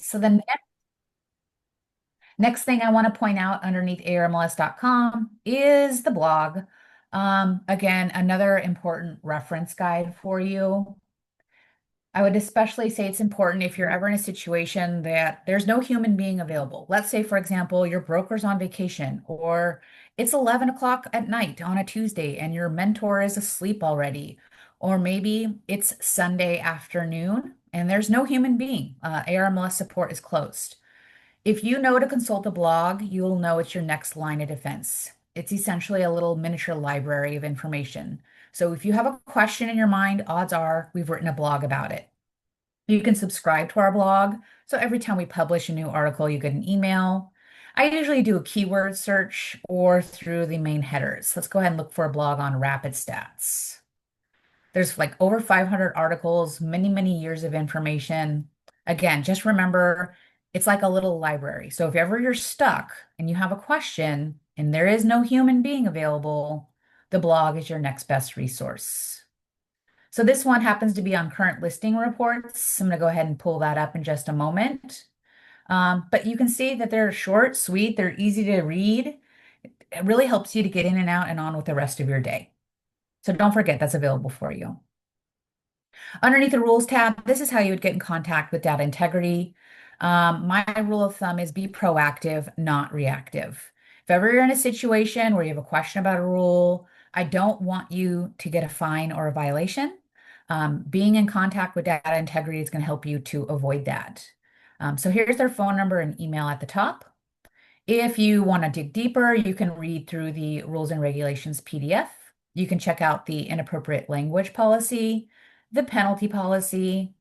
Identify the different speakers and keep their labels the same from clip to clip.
Speaker 1: So the next thing I want to point out underneath ARMLS.com is the blog. Again, another important reference guide for you. I would especially say it's important if you're ever in a situation that there's no human being available. Let's say, for example, your broker's on vacation, or it's 11 o'clock at night on a Tuesday and your mentor is asleep already, or maybe it's Sunday afternoon and there's no human being. ARMLS support is closed. If you know to consult a blog, you'll know it's your next line of defense. It's essentially a little miniature library of information. So if you have a question in your mind, odds are we've written a blog about it. You can subscribe to our blog. So every time we publish a new article, you get an email. I usually do a keyword search or through the main headers. Let's go ahead and look for a blog on RapidStats. There's like over 500 articles, many, many years of information. Again, just remember it's like a little library. So if ever you're stuck and you have a question and there is no human being available, the blog is your next best resource. So this one happens to be on current listing reports. I'm going to go ahead and pull that up in just a moment. But you can see that they're short, sweet, they're easy to read. It really helps you to get in and out and on with the rest of your day. So don't forget that's available for you. Underneath the rules tab, this is how you would get in contact with data integrity. My rule of thumb is be proactive, not reactive. If ever you're in a situation where you have a question about a rule, I don't want you to get a fine or a violation. Being in contact with data integrity is going to help you to avoid that. So here's their phone number and email at the top. If you want to dig deeper, you can read through the rules and regulations PDF. You can check out the inappropriate language policy, the penalty policy,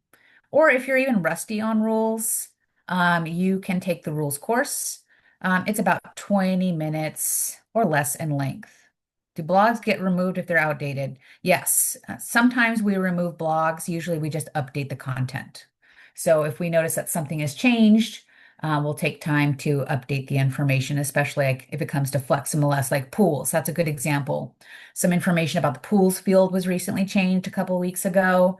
Speaker 1: or if you're even rusty on rules, you can take the rules course. It's about 20 minutes or less in length. Do blogs get removed if they're outdated? Yes. Sometimes we remove blogs. Usually we just update the content. So if we notice that something has changed, we'll take time to update the information, especially like if it comes to FlexMLS, like pools. That's a good example. Some information about the pools field was recently changed a couple weeks ago.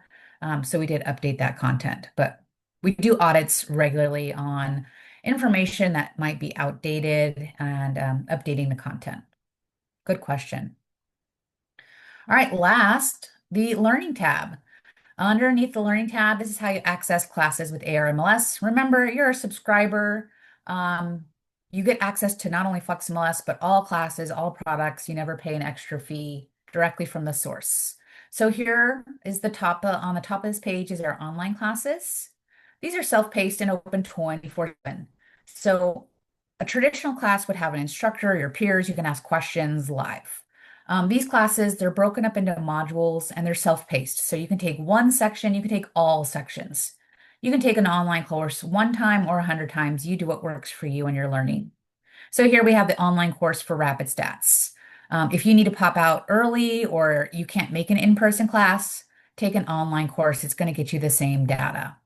Speaker 1: So we did update that content, but we do audits regularly on information that might be outdated and updating the content. Good question. All right, last, the Learning tab. Underneath the Learning tab, this is how you access classes with ARMLS. Remember, you're a subscriber. Um, you get access to not only FlexMLS, but all classes, all products. You never pay an extra fee directly from the source. So here is the top, on the top of this page is our online classes. These are self-paced and open 24/7. So a traditional class would have an instructor, your peers, you can ask questions live. These classes, they're broken up into modules and they're self-paced. So you can take one section, you can take all sections. You can take an online course one time or 100 times. You do what works for you and your learning. So here we have the online course for RapidStats. If you need to pop out early or you can't make an in-person class, take an online course. It's going to get you the same data.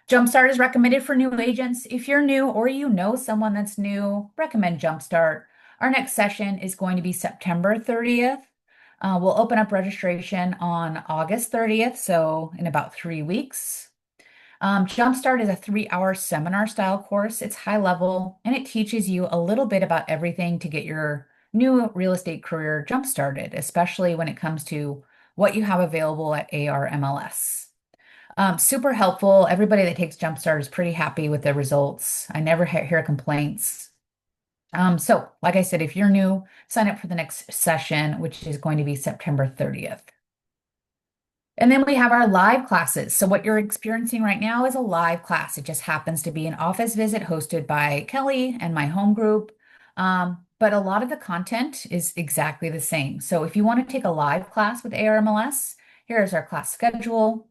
Speaker 1: Jumpstart is recommended for new agents. If you're new or you know someone that's new, recommend Jumpstart. Our next session is going to be September 30th. We'll open up registration on August 30th, so in about 3 weeks. Jumpstart is a 3-hour seminar style course. It's high level and it teaches you a little bit about everything to get your new real estate career jump started, especially when it comes to what you have available at ARMLS. Super helpful. Everybody that takes Jumpstart is pretty happy with the results. I never hear complaints. So, like I said, if you're new, sign up for the next session, which is going to be September 30th. And then we have our live classes. So what you're experiencing right now is a live class. It just happens to be an office visit hosted by Kelly and my home group. But a lot of the content is exactly the same. So if you want to take a live class with ARMLS, here's our class schedule.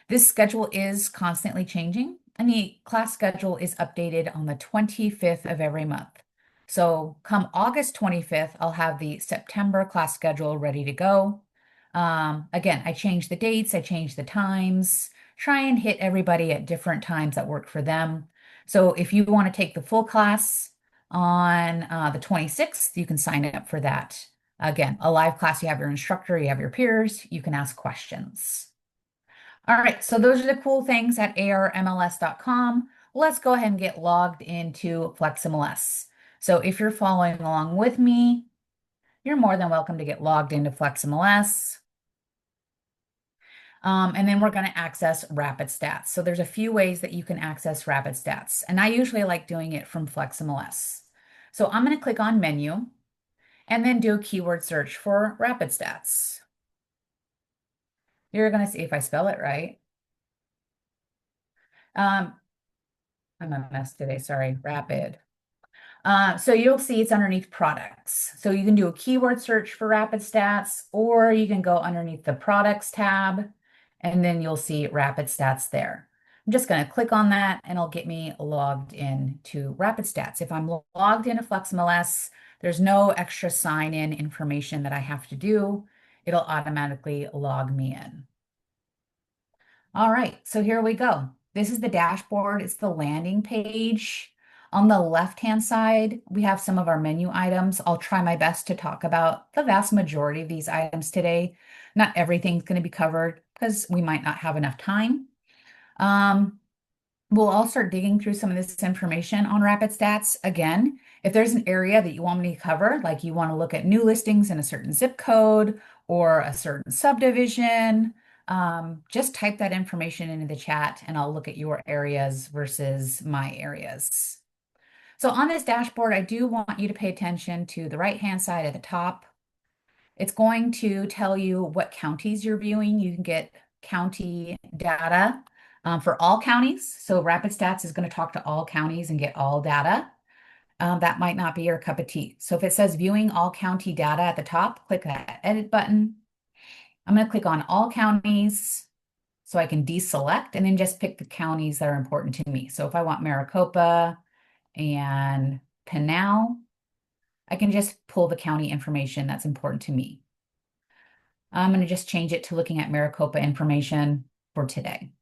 Speaker 1: This schedule is constantly changing, and the class schedule is updated on the 25th of every month. So come August 25th, I'll have the September class schedule ready to go. Again, I change the dates, I change the times, try and hit everybody at different times that work for them. So if you want to take the full class on the 26th, you can sign up for that. Again, a live class, you have your instructor, you have your peers, you can ask questions. All right, so those are the cool things at ARMLS.com. Let's go ahead and get logged into FlexMLS. So if you're following along with me, you're more than welcome to get logged into FlexMLS. And then we're going to access RapidStats. So there's a few ways that you can access RapidStats, and I usually like doing it from FlexMLS. So I'm going to click on Menu and then do a keyword search for RapidStats. You're going to see if I spell it right. Um, I'm a mess today, sorry, Rapid. So you'll see it's underneath products. So you can do a keyword search for RapidStats, or you can go underneath the products tab, and then you'll see RapidStats there. I'm just going to click on that, and it'll get me logged in to RapidStats. If I'm logged into FlexMLS, there's no extra sign-in information that I have to do. It'll automatically log me in. All right, so here we go. This is the dashboard. It's the landing page. On the left-hand side, we have some of our menu items. I'll try my best to talk about the vast majority of these items today. Not everything's going to be covered because we might not have enough time. We'll all start digging through some of this information on RapidStats. Again, if there's an area that you want me to cover, like you want to look at new listings in a certain zip code or a certain subdivision, just type that information into the chat and I'll look at your areas versus my areas. So on this dashboard, I do want you to pay attention to the right-hand side at the top. It's going to tell you what counties you're viewing. You can get county data for all counties. So RapidStats is going to talk to all counties and get all data. That might not be your cup of tea. So if it says viewing all county data at the top, click that edit button. I'm going to click on all counties so I can deselect and then just pick the counties that are important to me. So if I want Maricopa and Pinal, I can just pull the county information that's important to me. I'm going to just change it to looking at Maricopa information for today.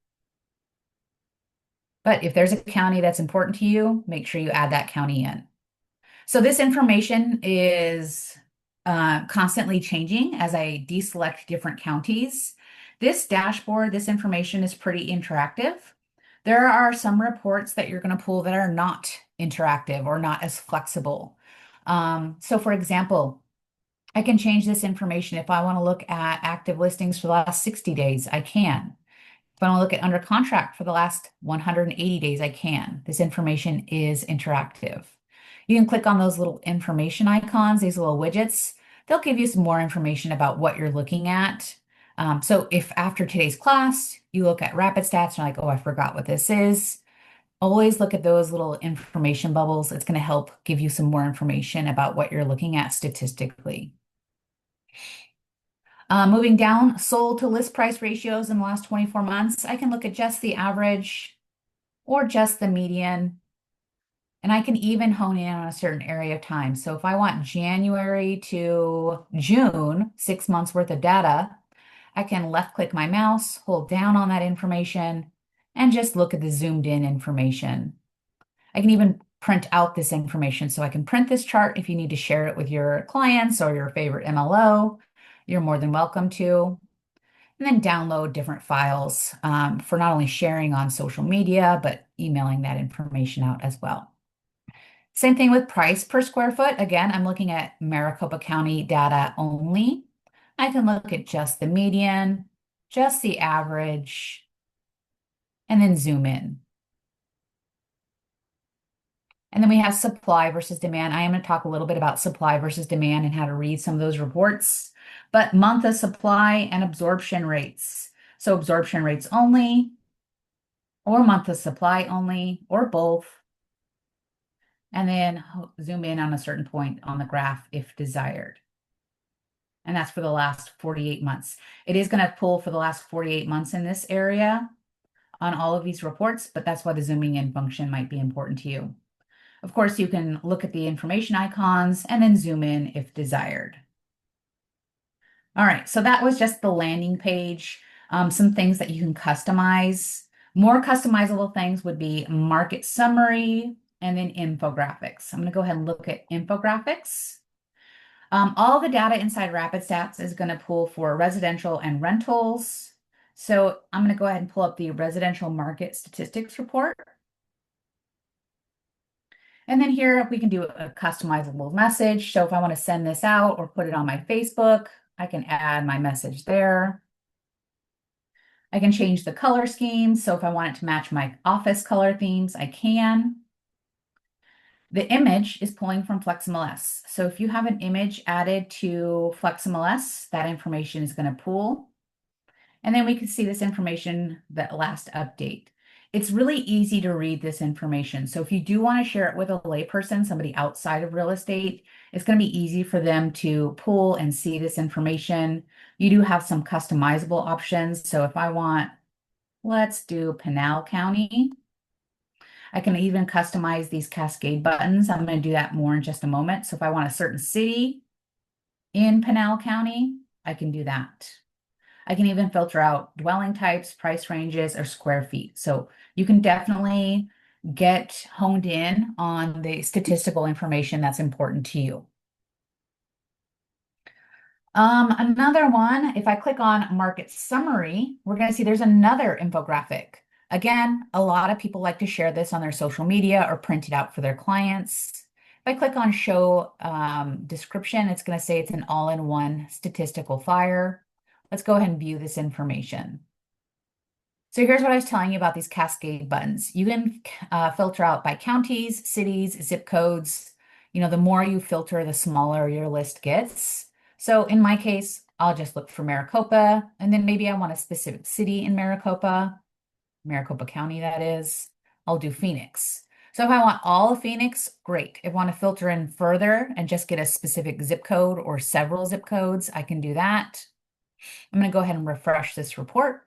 Speaker 1: But if there's a county that's important to you, make sure you add that county in. So this information is constantly changing as I deselect different counties. This dashboard, this information is pretty interactive. There are some reports that you're going to pull that are not interactive or not as flexible. So for example, I can change this information. If I want to look at active listings for the last 60 days, I can. If I want to look at under contract for the last 180 days, I can. This information is interactive. You can click on those little information icons, these little widgets. They'll give you some more information about what you're looking at. So if after today's class, you look at RapidStats and you're like, oh, I forgot what this is, always look at those little information bubbles. It's going to help give you some more information about what you're looking at statistically. Moving down, sold to list price ratios in the last 24 months, I can look at just the average or just the median, and I can even hone in on a certain area of time. So if I want January to June, 6 months worth of data, I can left click my mouse, hold down on that information, and just look at the zoomed in information. I can even print out this information. So I can print this chart if you need to share it with your clients or your favorite MLO. You're more than welcome to. And then download different files for not only sharing on social media, but emailing that information out as well. Same thing with price per square foot. Again, I'm looking at Maricopa County data only. I can look at just the median, just the average, and then zoom in. And then we have supply versus demand. I am going to talk a little bit about supply versus demand and how to read some of those reports, but month of supply and absorption rates. So absorption rates only, or month of supply only, or both. And then zoom in on a certain point on the graph if desired. And that's for the last 48 months. It is going to pull for the last 48 months in this area on all of these reports, but that's why the zooming in function might be important to you. Of course, you can look at the information icons and then zoom in if desired. All right, so that was just the landing page. Some things that you can customize. More customizable things would be market summary and then infographics. I'm going to go ahead and look at infographics. All the data inside RapidStats is going to pull for residential and rentals. So I'm going to go ahead and pull up the residential market statistics report. And then here we can do a customizable message. So if I want to send this out or put it on my Facebook, I can add my message there. I can change the color scheme. So if I want it to match my office color themes, I can. The image is pulling from FlexMLS. So if you have an image added to FlexMLS, that information is going to pull. And then we can see this information, that last update. It's really easy to read this information. So if you do want to share it with a layperson, somebody outside of real estate, it's going to be easy for them to pull and see this information. You do have some customizable options. So if I want, let's do Pinal County. I can even customize these cascade buttons. I'm going to do that more in just a moment. So if I want a certain city in Pinal County, I can do that. I can even filter out dwelling types, price ranges, or square feet. So you can definitely get honed in on the statistical information that's important to you. Another one, if I click on market summary, we're going to see there's another infographic. Again, a lot of people like to share this on their social media or print it out for their clients. If I click on show description, it's going to say it's an all-in-one statistical flyer. Let's go ahead and view this information. So here's what I was telling you about these cascade buttons. You can filter out by counties, cities, zip codes. You know, the more you filter, the smaller your list gets. So in my case, I'll just look for Maricopa, and then maybe I want a specific city in Maricopa County, that is. I'll do Phoenix. So if I want all of Phoenix, great. If I want to filter in further and just get a specific zip code or several zip codes, I can do that. I'm going to go ahead and refresh this report.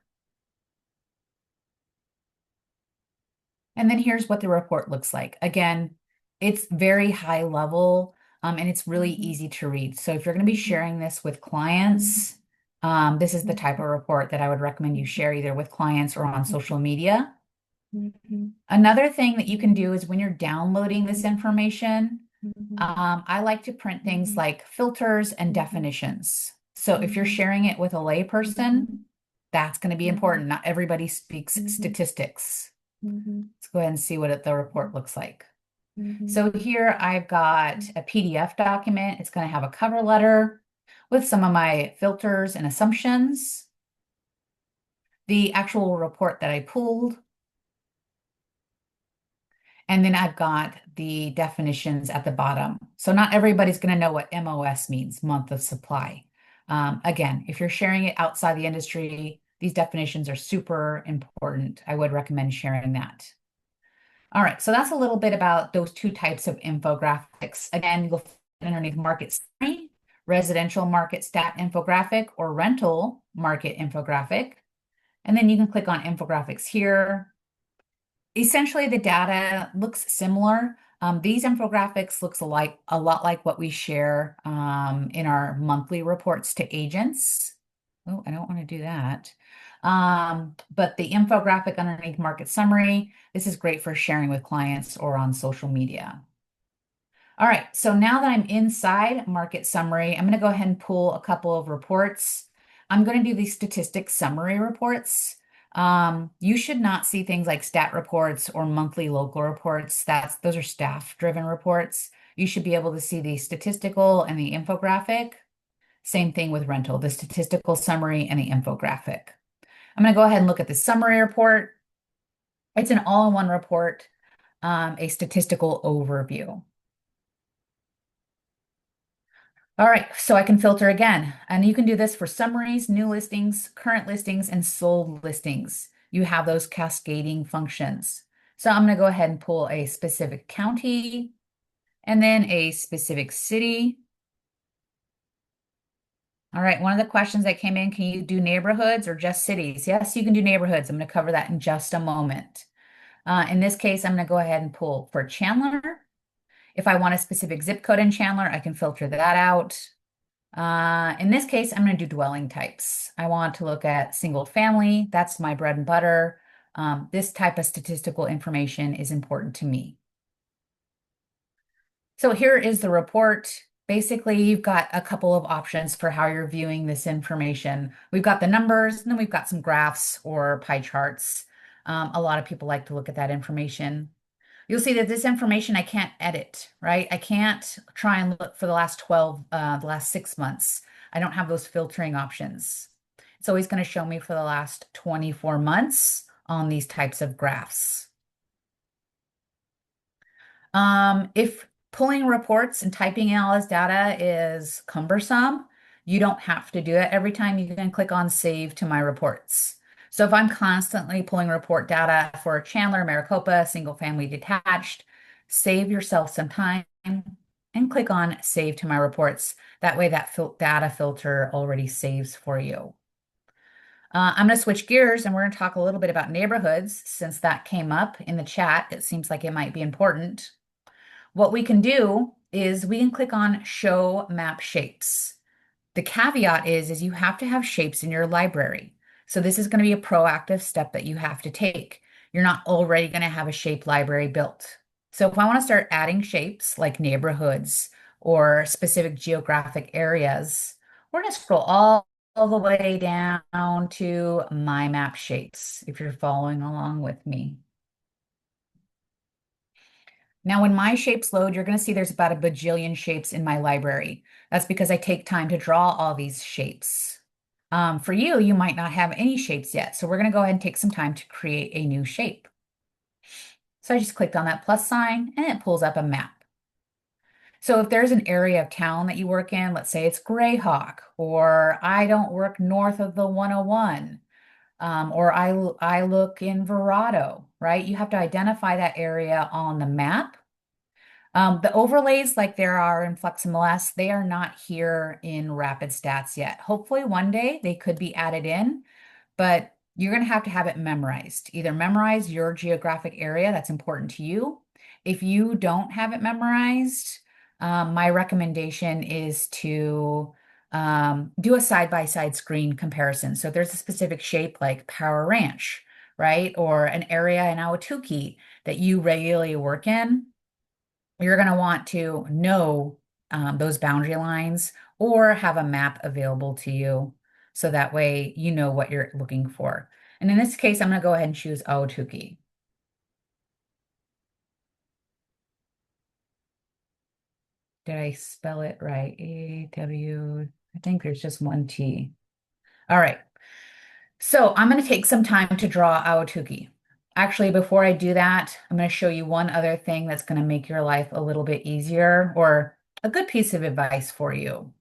Speaker 1: And then here's what the report looks like. Again, it's very high level and it's really easy to read. So if you're going to be sharing this with clients, this is the type of report that I would recommend you share either with clients or on social media. Another thing that you can do is when you're downloading this information, I like to print things like filters and definitions. So if you're sharing it with a layperson, that's going to be important. Not everybody speaks statistics. Let's go ahead and see what the report looks like. So here I've got a PDF document. It's going to have a cover letter with some of my filters and assumptions, the actual report that I pulled, and then I've got the definitions at the bottom. So not everybody's going to know what MOS means, month of supply. Again, if you're sharing it outside the industry, these definitions are super important. I would recommend sharing that. All right, so that's a little bit about those two types of infographics. Again, you'll find underneath market summary, residential market stat infographic, or rental market infographic. And then you can click on infographics here. Essentially, the data looks similar. These infographics looks a lot like what we share in our monthly reports to agents. Oh, I don't want to do that. But the infographic underneath market summary, this is great for sharing with clients or on social media. All right, so now that I'm inside market summary, I'm going to go ahead and pull a couple of reports. I'm going to do these statistics summary reports. You should not see things like stat reports or monthly local reports. Those are staff-driven reports. You should be able to see the statistical and the infographic. Same thing with rental, the statistical summary and the infographic. I'm going to go ahead and look at the summary report. It's an all-in-one report, a statistical overview. All right, so I can filter again, and you can do this for summaries, new listings, current listings, and sold listings. You have those cascading functions. So I'm going to go ahead and pull a specific county and then a specific city. All right, one of the questions that came in, can you do neighborhoods or just cities? Yes, you can do neighborhoods. I'm going to cover that in just a moment. In this case, I'm going to go ahead and pull for Chandler. If I want a specific zip code in Chandler, I can filter that out. In this case, I'm going to do dwelling types. I want to look at single family. That's my bread and butter. This type of statistical information is important to me. So here is the report. Basically, you've got a couple of options for how you're viewing this information. We've got the numbers, and then we've got some graphs or pie charts. A lot of people like to look at that information. You'll see that this information I can't edit, right? I can't try and look for the last 6 months. I don't have those filtering options. It's always going to show me for the last 24 months on these types of graphs. If pulling reports and typing in all this data is cumbersome, you don't have to do it every time. You can click on Save to My Reports. So if I'm constantly pulling report data for Chandler, Maricopa, single family detached, save yourself some time and click on Save to My Reports. That way that data filter already saves for you. I'm going to switch gears and we're going to talk a little bit about neighborhoods since that came up in the chat. It seems like it might be important. What we can do is we can click on Show Map Shapes. The caveat is you have to have shapes in your library. So this is going to be a proactive step that you have to take. You're not already going to have a shape library built. So if I want to start adding shapes like neighborhoods or specific geographic areas, we're going to scroll all the way down to My Map Shapes, if you're following along with me. Now, when my shapes load, you're going to see there's about a bajillion shapes in my library. That's because I take time to draw all these shapes. For you, you might not have any shapes yet. So we're going to go ahead and take some time to create a new shape. So I just clicked on that plus sign and it pulls up a map. So if there's an area of town that you work in, let's say it's Greyhawk, or I don't work north of the 101, or I look in Verrado, right? You have to identify that area on the map. The overlays like there are in FlexMLS, they are not here in RapidStats yet. Hopefully one day they could be added in, but you're going to have it memorized. Either memorize your geographic area that's important to you. If you don't have it memorized, my recommendation is to do a side-by-side screen comparison. So if there's a specific shape like Power Ranch, right? Or an area in Ahwatukee that you regularly work in, you're going to want to know those boundary lines or have a map available to you so that way you know what you're looking for. And in this case, I'm going to go ahead and choose Ahwatukee. Did I spell it right? A-W, I think there's just one T. All right. So I'm going to take some time to draw Ahwatukee. Actually, before I do that, I'm going to show you one other thing that's going to make your life a little bit easier or a good piece of advice for you.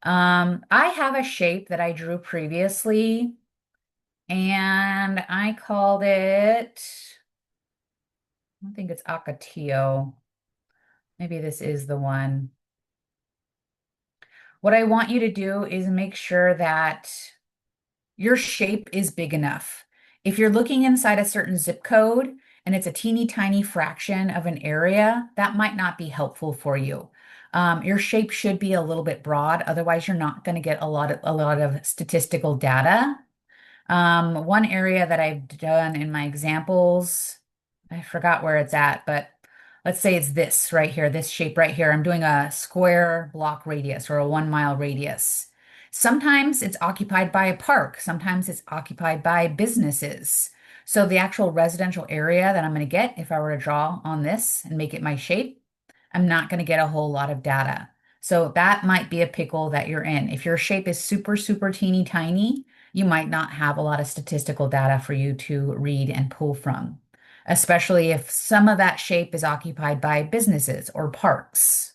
Speaker 1: I have a shape that I drew previously, and I called it, I think it's Ocotillo. Maybe this is the one. What I want you to do is make sure that your shape is big enough. If you're looking inside a certain zip code and it's a teeny tiny fraction of an area, that might not be helpful for you. Your shape should be a little bit broad, otherwise you're not going to get a lot of statistical data. One area that I've done in my examples, I forgot where it's at, but let's say it's this right here, this shape right here. I'm doing a square block radius or a 1 mile radius. Sometimes it's occupied by a park. Sometimes it's occupied by businesses. So the actual residential area that I'm going to get, if I were to draw on this and make it my shape, I'm not going to get a whole lot of data. So that might be a pickle that you're in. If your shape is super, super teeny tiny, you might not have a lot of statistical data for you to read and pull from, especially if some of that shape is occupied by businesses or parks.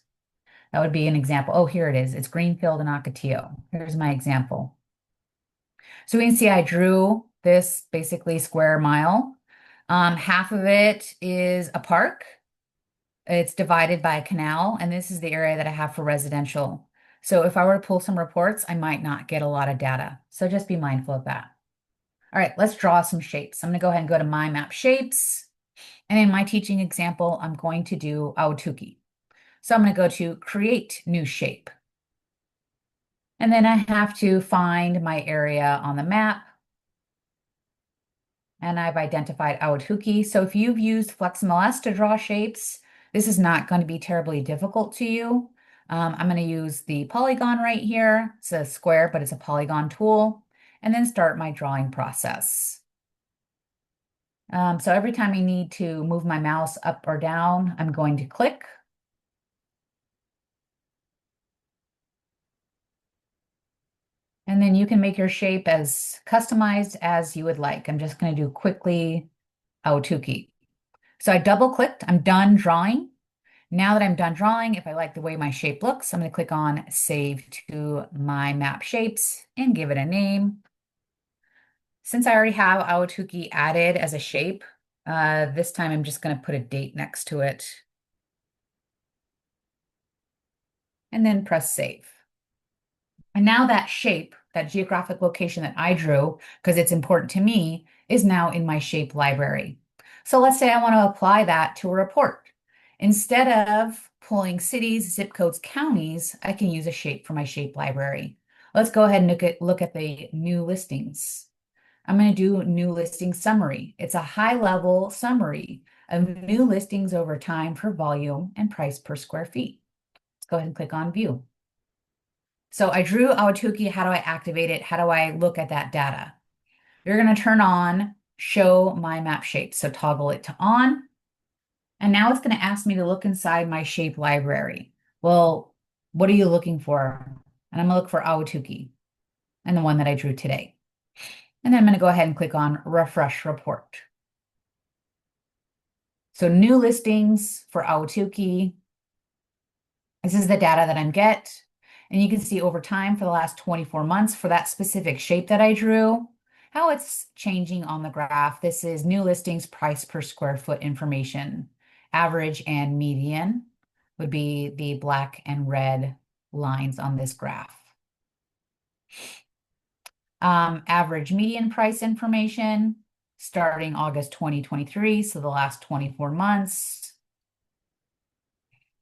Speaker 1: That would be an example. Oh, here it is. It's Greenfield and Ocotillo. Here's my example. So we can see I drew this basically square mile. Half of it is a park. It's divided by a canal, and this is the area that I have for residential. So if I were to pull some reports, I might not get a lot of data. So just be mindful of that. All right, let's draw some shapes. I'm going to go ahead and go to My Map Shapes. And in my teaching example, I'm going to do Ahwatukee. So I'm going to go to Create New Shape. And then I have to find my area on the map. And I've identified Ahwatukee. So if you've used FlexMLS to draw shapes, this is not going to be terribly difficult to you. I'm going to use the polygon right here. It's a square, but it's a polygon tool, and then start my drawing process. So every time I need to move my mouse up or down, I'm going to click. And then you can make your shape as customized as you would like. I'm just going to do quickly Aotuki. So I double clicked, I'm done drawing. Now that I'm done drawing, if I like the way my shape looks, I'm going to click on Save to My Map Shapes and give it a name. Since I already have Aotuki added as a shape, this time I'm just going to put a date next to it and then press Save. And now that shape, that geographic location that I drew, because it's important to me, is now in my shape library. So let's say I want to apply that to a report. Instead of pulling cities, zip codes, counties, I can use a shape for my shape library. Let's go ahead and look at the new listings. I'm going to do new listing summary. It's a high-level summary of new listings over time for volume and price per square feet. Let's go ahead and click on view. So I drew Aotuki. How do I activate it? How do I look at that data? You're going to turn on show my map shape. So toggle it to on. And now it's going to ask me to look inside my shape library. Well, what are you looking for? And I'm going to look for Aotuki and the one that I drew today. And then I'm going to go ahead and click on refresh report. So new listings for Aotuki. This is the data that I'm get. And you can see over time for the last 24 months for that specific shape that I drew, how it's changing on the graph. This is new listings price per square foot information. Average and median would be the black and red lines on this graph. Average median price information starting August 2023, so the last 24 months.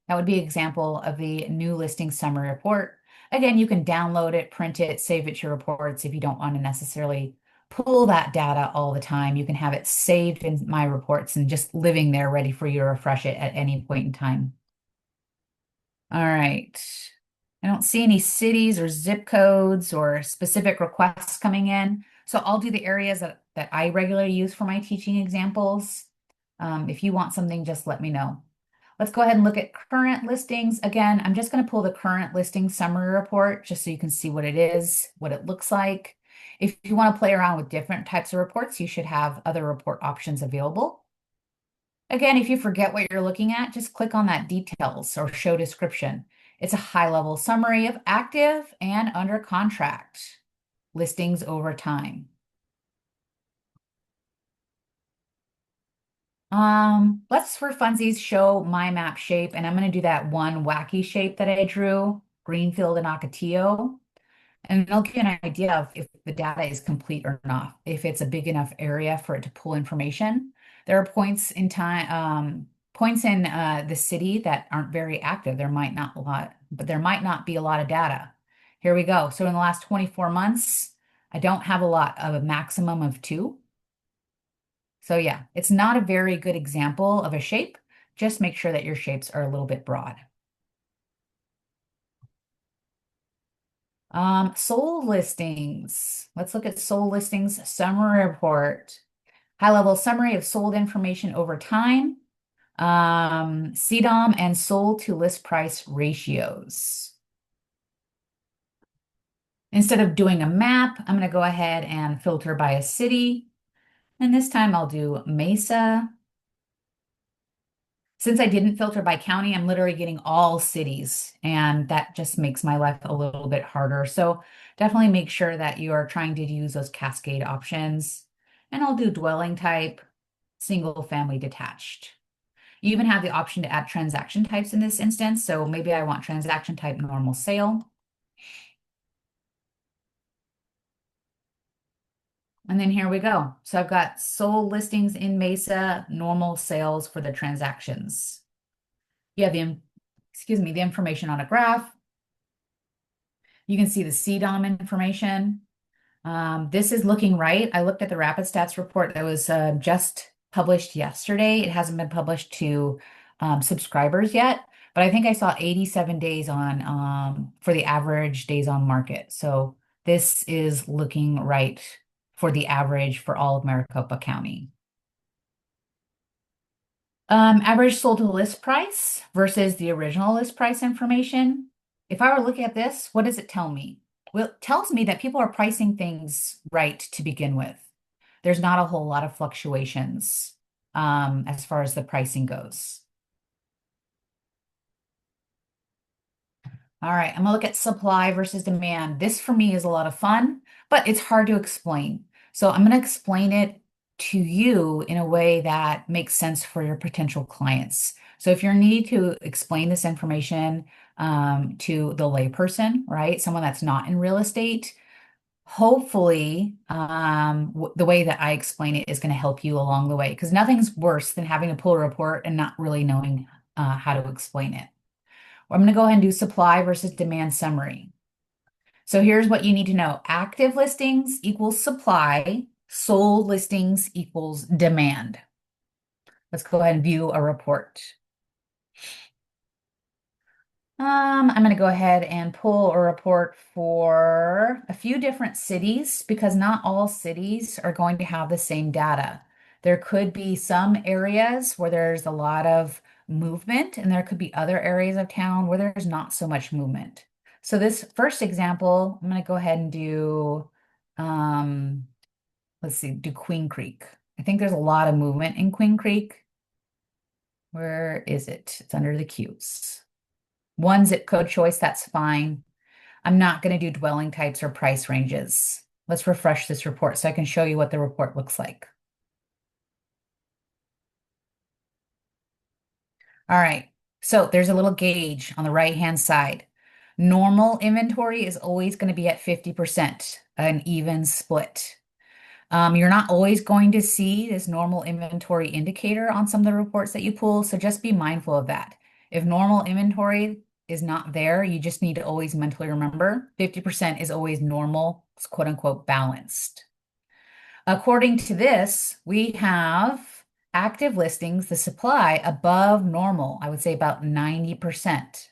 Speaker 1: That would be an example of the new listing summary report. Again, you can download it, print it, save it to your reports if you don't want to necessarily pull that data all the time. You can have it saved in my reports and just living there ready for you to refresh it at any point in time. All right. I don't see any cities or zip codes or specific requests coming in. So I'll do the areas that I regularly use for my teaching examples. If you want something, just let me know. Let's go ahead and look at current listings. Again, I'm just going to pull the current listing summary report just so you can see what it is, what it looks like. If you want to play around with different types of reports, you should have other report options available. Again, if you forget what you're looking at, just click on that details or show description. It's a high-level summary of active and under contract listings over time. Let's for funsies show my map shape, and I'm going to do that one wacky shape that I drew, Greenfield and Ocotillo. And it'll give you an idea of if the data is complete or not, if it's a big enough area for it to pull information. There are points in time, points in the city that aren't very active. There might not be a lot of data. Here we go. So in the last 24 months, I don't have a lot of a maximum of 2. So yeah, it's not a very good example of a shape. Just make sure that your shapes are a little bit broad. Sold listings. Let's look at sold listings summary report. High-level summary of sold information over time. CDOM and sold to list price ratios. Instead of doing a map, I'm going to go ahead and filter by a city. And this time I'll do Mesa. Since I didn't filter by county, I'm literally getting all cities, and that just makes my life a little bit harder. So definitely make sure that you are trying to use those cascade options. And I'll do dwelling type, single family detached. You even have the option to add transaction types in this instance. So maybe I want transaction type normal sale. And then here we go. So I've got sold listings in Mesa, normal sales for the transactions. You have the information on a graph. You can see the CDOM information. This is looking right. I looked at the RapidStats report that was just published yesterday. It hasn't been published to subscribers yet, but I think I saw 87 days on for the average days on market. So this is looking right for the average for all of Maricopa County. Average sold to list price versus the original list price information. If I were looking at this, what does it tell me? Well, it tells me that people are pricing things right to begin with. There's not a whole lot of fluctuations as far as the pricing goes. All right, I'm gonna look at supply versus demand. This for me is a lot of fun, but it's hard to explain. So I'm gonna explain it to you in a way that makes sense for your potential clients. So if you need to explain this information to the layperson, right, someone that's not in real estate, hopefully the way that I explain it is going to help you along the way because nothing's worse than having to pull a report and not really knowing how to explain it. I'm going to go ahead and do supply versus demand summary. So here's what you need to know. Active listings equals supply, sold listings equals demand. Let's go ahead and view a report. I'm going to go ahead and pull a report for a few different cities because not all cities are going to have the same data. There could be some areas where there's a lot of movement, and there could be other areas of town where there's not so much movement. So this first example, I'm going to go ahead and do, um, let's see, do Queen Creek. I think there's a lot of movement in Queen Creek. Where is it? It's under the Qs. One zip code choice, that's fine. I'm not going to do dwelling types or price ranges. Let's refresh this report so I can show you what the report looks like. All right, so there's a little gauge on the right-hand side. Normal inventory is always going to be at 50%, an even split. You're not always going to see this normal inventory indicator on some of the reports that you pull, so just be mindful of that. If normal inventory is not there, you just need to always mentally remember 50% is always normal, it's quote unquote balanced. According to this, we have active listings, the supply above normal, I would say about 90%.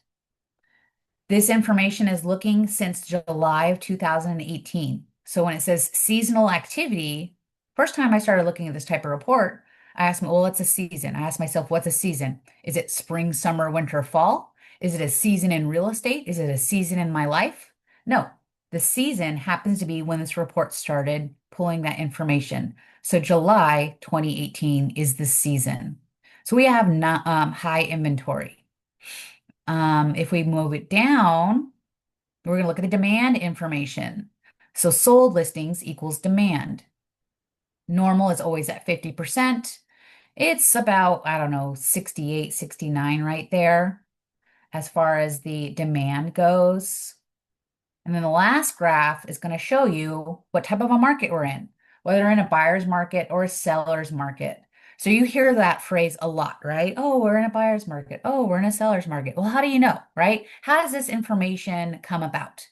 Speaker 1: This information is looking since July of 2018. So when it says seasonal activity, first time I started looking at this type of report, I asked me, well, what's a season? I asked myself, what's a season? Is it spring, summer, winter, fall? Is it a season in real estate? Is it a season in my life? No, the season happens to be when this report started pulling that information. So July 2018 is the season. So we have not, high inventory. If we move it down, we're going to look at the demand information. So sold listings equals demand. Normal is always at 50%. It's about, I don't know, 68, 69 right there as far as the demand goes. And then the last graph is going to show you what type of a market we're in, whether we're in a buyer's market or a seller's market. So you hear that phrase a lot, right? Oh, we're in a buyer's market. Oh, we're in a seller's market. Well, how do you know, right? How does this information come about?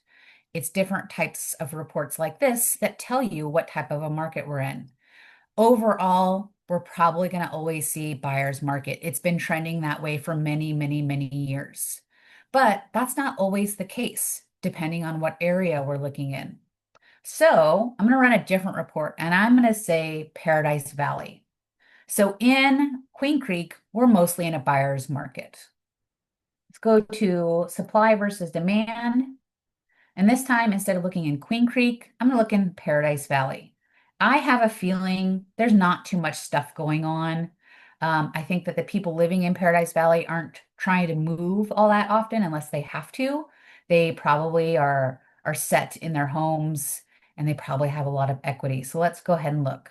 Speaker 1: It's different types of reports like this that tell you what type of a market we're in. Overall, we're probably going to always see buyer's market. It's been trending that way for many, many, many years. But that's not always the case, depending on what area we're looking in. So I'm going to run a different report, and I'm going to say Paradise Valley. So in Queen Creek, we're mostly in a buyer's market. Let's go to supply versus demand. And this time, instead of looking in Queen Creek, I'm going to look in Paradise Valley. I have a feeling there's not too much stuff going on. I think that the people living in Paradise Valley aren't trying to move all that often unless they have to. They probably are set in their homes and they probably have a lot of equity. So let's go ahead and look.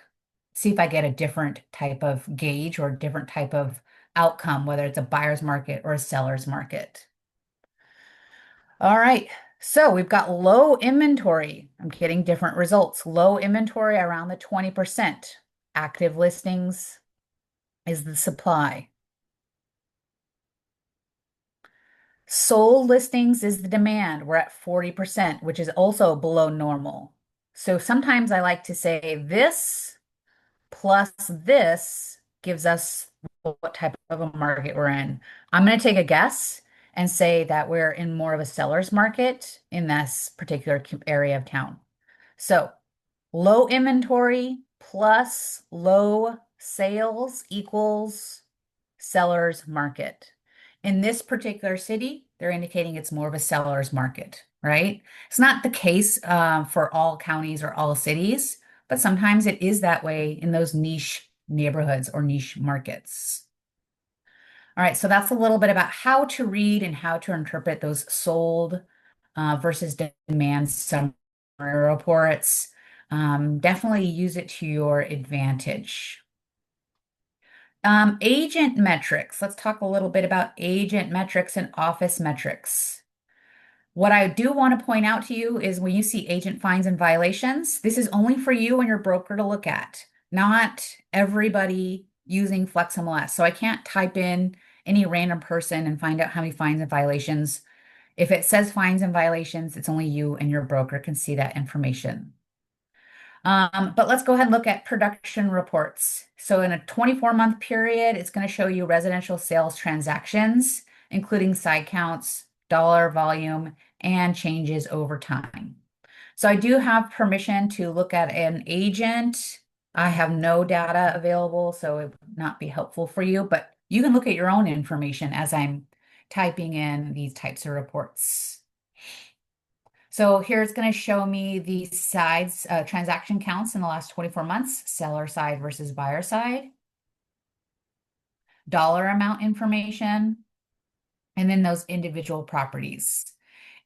Speaker 1: See if I get a different type of gauge or a different type of outcome, whether it's a buyer's market or a seller's market. All right, so we've got low inventory. I'm getting different results. Low inventory around the 20%. Active listings is the supply. Sold listings is the demand. We're at 40%, which is also below normal. So sometimes I like to say this plus this gives us what type of a market we're in. I'm going to take a guess. and say that we're in more of a seller's market in this particular area of town. So low inventory plus low sales equals seller's market. In this particular city, they're indicating it's more of a seller's market, right? It's not the case for all counties or all cities, but sometimes it is that way in those niche neighborhoods or niche markets. All right, so that's a little bit about how to read and how to interpret those sold versus demand summary reports. Definitely use it to your advantage. Agent metrics. Let's talk a little bit about agent metrics and office metrics. What I do want to point out to you is when you see agent fines and violations, this is only for you and your broker to look at, not everybody using FlexMLS. So I can't type in any random person and find out how many fines and violations. If it says fines and violations, it's only you and your broker can see that information. But let's go ahead and look at production reports. So in a 24-month period, it's going to show you residential sales transactions, including side counts, dollar volume, and changes over time. So I do have permission to look at an agent. I have no data available, so it would not be helpful for you, but you can look at your own information as I'm typing in these types of reports. So here it's going to show me the sides, transaction counts in the last 24 months, seller side versus buyer side, dollar amount information, and then those individual properties.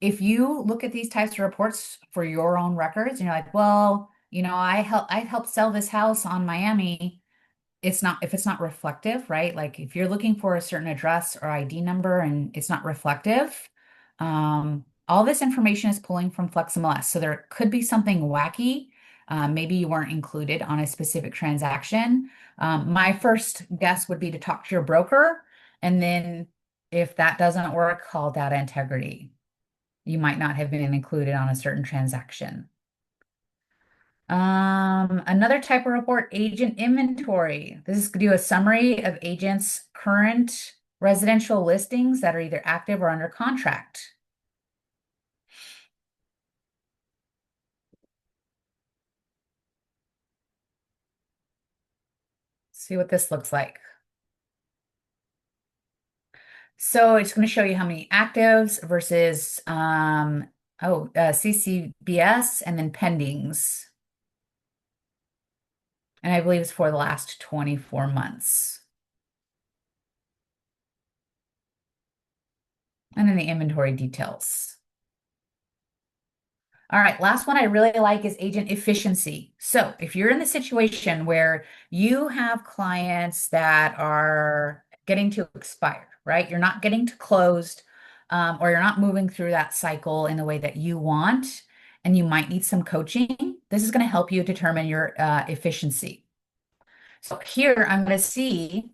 Speaker 1: If you look at these types of reports for your own records and you're like, well, I helped sell this house on Miami, it's not, if it's not reflective, right? Like if you're looking for a certain address or ID number and it's not reflective, all this information is pulling from FlexMLS. So there could be something wacky. Maybe you weren't included on a specific transaction. My first guess would be to talk to your broker. And then if that doesn't work, call data integrity. You might not have been included on a certain transaction. Another type of report, agent inventory. This is to do a summary of agents' current residential listings that are either active or under contract. See what this looks like. So it's going to show you how many actives versus CCBS and then pendings. And I believe it's for the last 24 months. And then the inventory details. All right, last one I really like is agent efficiency. So if you're in the situation where you have clients that are getting to expire, right? You're not getting to closed, or you're not moving through that cycle in the way that you want, and you might need some coaching. This is going to help you determine your efficiency. So here I'm going to see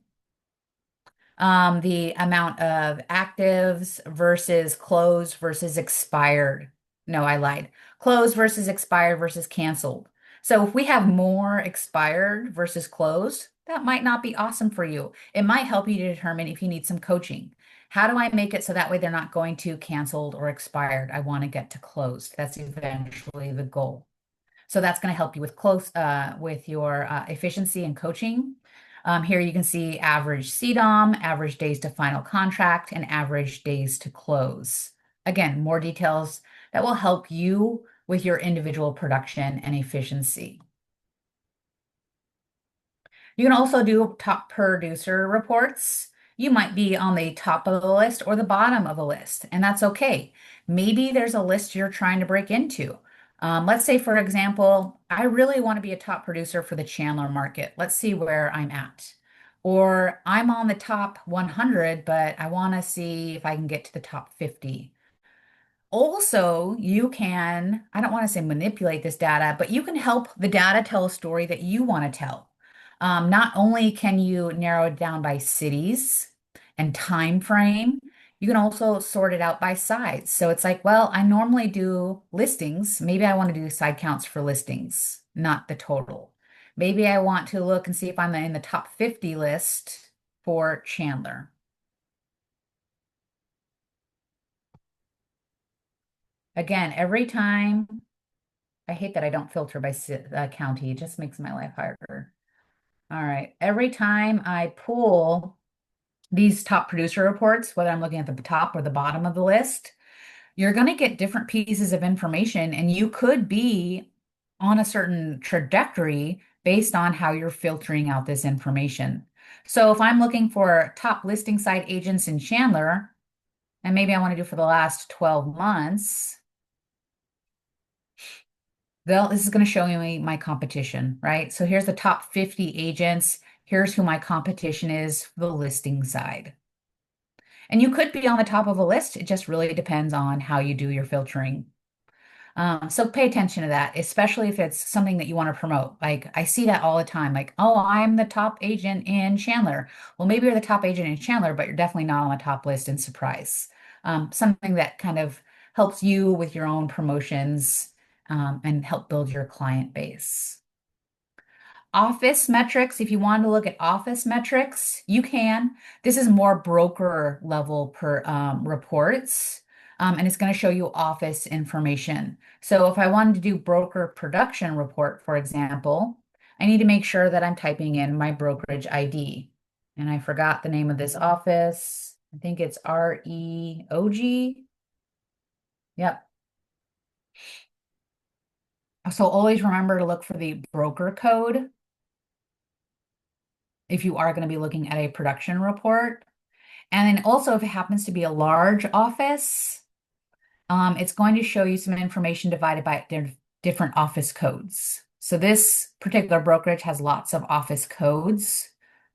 Speaker 1: the amount of actives versus closed versus expired. No, I lied. Closed versus expired versus canceled. So if we have more expired versus closed, that might not be awesome for you. It might help you to determine if you need some coaching. How do I make it so that way they're not going to canceled or expired? I want to get to closed. That's eventually the goal. So that's going to help you with your efficiency and coaching. Here you can see average CDOM, average days to final contract, and average days to close. Again, more details that will help you with your individual production and efficiency. You can also do top producer reports. You might be on the top of the list or the bottom of the list, and that's okay. Maybe there's a list you're trying to break into. Let's say, for example, I really want to be a top producer for the Chandler market. Let's see where I'm at. Or I'm on the top 100, but I want to see if I can get to the top 50. Also, you can, I don't want to say manipulate this data, but you can help the data tell a story that you want to tell. Not only can you narrow it down by cities and time frame, you can also sort it out by size. So it's like, well, I normally do listings. Maybe I want to do side counts for listings, not the total. Maybe I want to look and see if I'm in the top 50 list for Chandler. Again, every time, I hate that I don't filter by county. It just makes my life harder. All right. Every time I pull these top producer reports, whether I'm looking at the top or the bottom of the list, you're going to get different pieces of information, and you could be on a certain trajectory based on how you're filtering out this information. So if I'm looking for top listing site agents in Chandler, and maybe I want to do for the last 12 months, this is going to show me my competition, right? So here's the top 50 agents. Here's who my competition is for the listing side. And you could be on the top of a list. It just really depends on how you do your filtering. So pay attention to that, especially if it's something that you want to promote. Like I see that all the time, like, oh, I'm the top agent in Chandler. Well, maybe you're the top agent in Chandler, but you're definitely not on the top list in Surprise. Something that kind of helps you with your own promotions, and help build your client base. Office metrics, if you want to look at office metrics, you can. This is more broker level per reports, and it's going to show you office information. So if I wanted to do broker production report, for example, I need to make sure that I'm typing in my brokerage ID. And I forgot the name of this office. I think it's REOG. Yep. So always remember to look for the broker code if you are going to be looking at a production report. And then also, if it happens to be a large office, it's going to show you some information divided by their different office codes. So this particular brokerage has lots of office codes.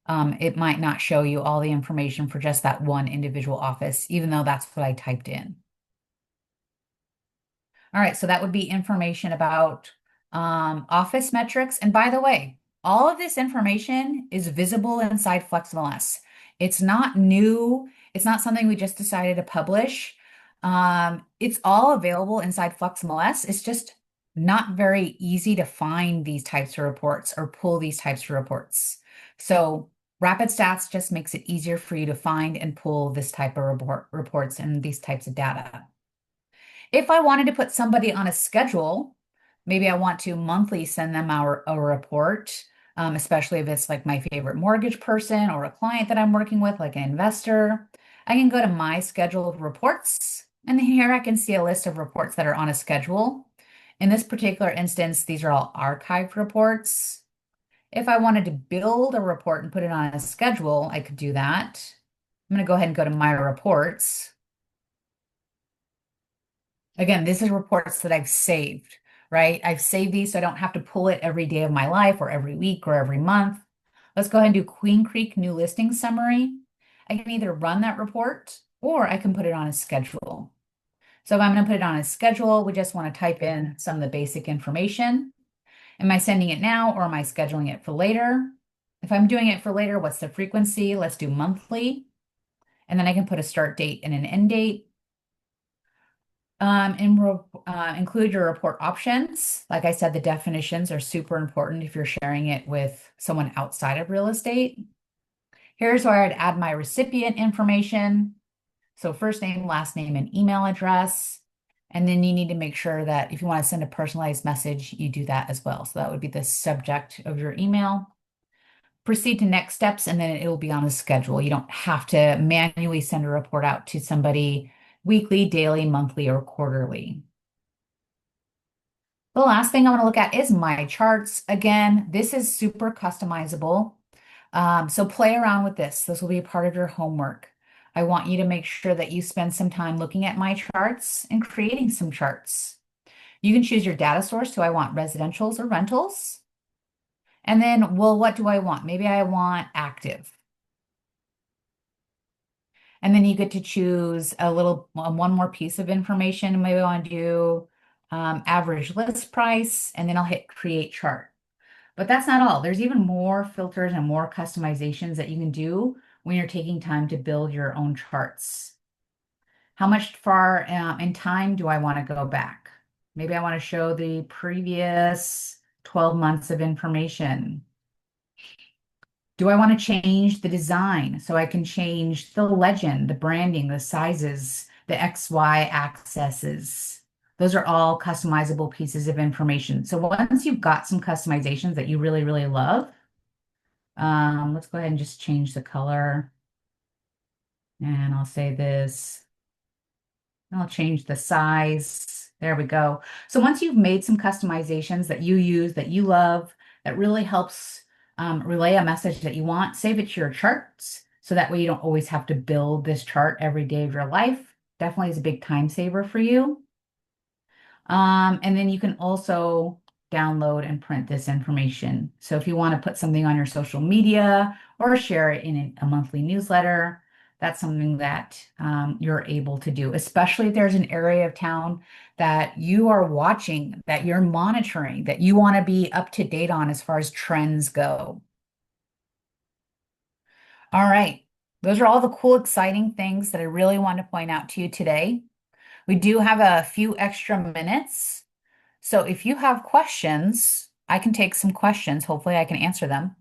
Speaker 1: It might not show you all the information for just that one individual office, even though that's what I typed in. All right, so that would be information about office metrics. And by the way, all of this information is visible inside FlexMLS. It's not new. It's not something we just decided to publish. It's all available inside FlexMLS. It's just not very easy to find these types of reports or pull these types of reports. So RapidStats just makes it easier for you to find and pull this type of reports and these types of data. If I wanted to put somebody on a schedule, maybe I want to monthly send them a report, especially if it's like my favorite mortgage person or a client that I'm working with, like an investor. I can go to my schedule of reports, and here I can see a list of reports that are on a schedule. In this particular instance, these are all archived reports. If I wanted to build a report and put it on a schedule, I could do that. I'm going to go ahead and go to my reports. Again, this is reports that I've saved, right? I've saved these so I don't have to pull it every day of my life or every week or every month. Let's go ahead and do Queen Creek new listing summary. I can either run that report or I can put it on a schedule. So if I'm going to put it on a schedule, we just want to type in some of the basic information. Am I sending it now or am I scheduling it for later? If I'm doing it for later, what's the frequency? Let's do monthly. And then I can put a start date and an end date. Include your report options. Like I said, the definitions are super important if you're sharing it with someone outside of real estate. Here's where I'd add my recipient information. So first name, last name, and email address. And then you need to make sure that if you want to send a personalized message, you do that as well. So that would be the subject of your email. Proceed to next steps, and then it will be on a schedule. You don't have to manually send a report out to somebody weekly, daily, monthly, or quarterly. The last thing I want to look at is my charts. Again, this is super customizable. So play around with this. This will be a part of your homework. I want you to make sure that you spend some time looking at my charts and creating some charts. You can choose your data source. Do I want residentials or rentals? And then, well, what do I want? Maybe I want active. And then you get to choose one more piece of information. Maybe I want to do average list price, and then I'll hit create chart. But that's not all. There's even more filters and more customizations that you can do when you're taking time to build your own charts. How much far in time do I want to go back? Maybe I want to show the previous 12 months of information. Do I want to change the design so I can change the legend, the branding, the sizes, the XY axes? Those are all customizable pieces of information. So once you've got some customizations that you really, really love, let's go ahead and just change the color. And I'll say this. I'll change the size. There we go. So once you've made some customizations that you use, that you love, that really helps relay a message that you want, save it to your charts. So that way you don't always have to build this chart every day of your life. Definitely is a big time saver for you. And then you can also download and print this information. So if you want to put something on your social media or share it in a monthly newsletter, that's something that you're able to do, especially if there's an area of town that you are watching, that you're monitoring, that you want to be up to date on as far as trends go. All right. Those are all the cool, exciting things that I really want to point out to you today. We do have a few extra minutes. So if you have questions, I can take some questions. Hopefully, I can answer them.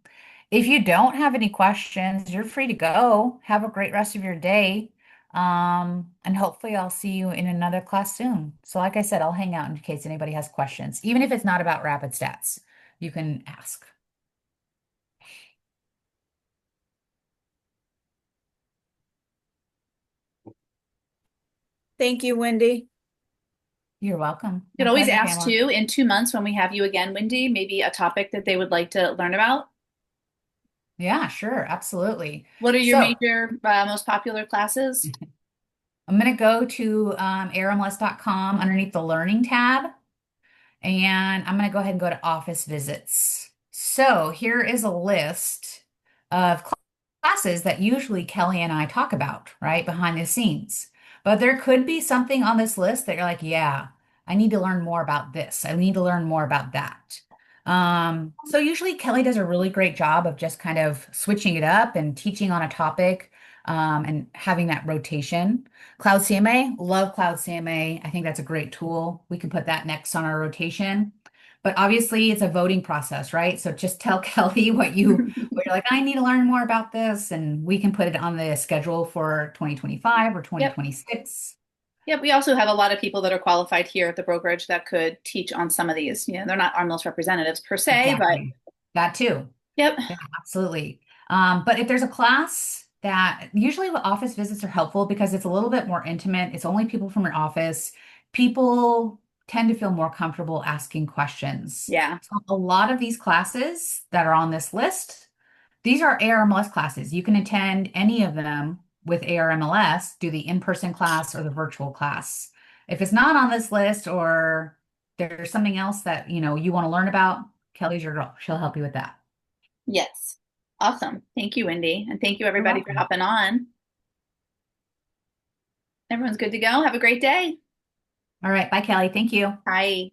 Speaker 1: If you don't have any questions, you're free to go. Have a great rest of your day. And hopefully, I'll see you in another class soon. So, like I said, I'll hang out in case anybody has questions, even if it's not about rapid stats. You can ask.
Speaker 2: Thank you, Wendy.
Speaker 1: You're welcome.
Speaker 2: You
Speaker 1: My
Speaker 2: could always
Speaker 1: pleasure,
Speaker 2: ask
Speaker 1: Pamela.
Speaker 2: too in 2 months when we have you again, Wendy, maybe a topic that they would like to learn about.
Speaker 1: Yeah, sure. Absolutely.
Speaker 2: What are your
Speaker 1: So,
Speaker 2: major, most popular classes?
Speaker 1: I'm going to go to ARMLS.com underneath the Learning tab. And I'm going to go ahead and go to office visits. So here is a list of classes that usually Kelly and I talk about, right, behind the scenes. But there could be something on this list that you're like, yeah, I need to learn more about this. I need to learn more about that. So usually Kelly does a really great job of just kind of switching it up and teaching on a topic, and having that rotation. Cloud CMA, love Cloud CMA. I think that's a great tool. We can put that next on our rotation. But obviously it's a voting process, right? So just tell Kelly what you're like, I need to learn more about this, and we can put it on the schedule for 2025 or
Speaker 2: Yep.
Speaker 1: 2026.
Speaker 2: Yep. We also have a lot of people that are qualified here at the brokerage that could teach on some of these. You know, they're not ARMLS representatives per se, but
Speaker 1: Exactly. That too.
Speaker 2: yep.
Speaker 1: Yeah, absolutely. But if there's a class that usually the office visits are helpful because it's a little bit more intimate, it's only people from your office. People tend to feel more comfortable asking questions.
Speaker 2: Yeah.
Speaker 1: So a lot of these classes that are on this list, these are ARMLS classes. You can attend any of them with ARMLS, do the in-person class or the virtual class. If it's not on this list or there's something else that you want to learn about, Kelly's your girl. She'll help you with that.
Speaker 2: Yes. Awesome. Thank you, Wendy. And thank you,
Speaker 1: You're
Speaker 2: everybody, for
Speaker 1: welcome.
Speaker 2: hopping on. Everyone's good to go. Have a great day.
Speaker 1: All right. Bye, Kelly. Thank you.
Speaker 2: Bye.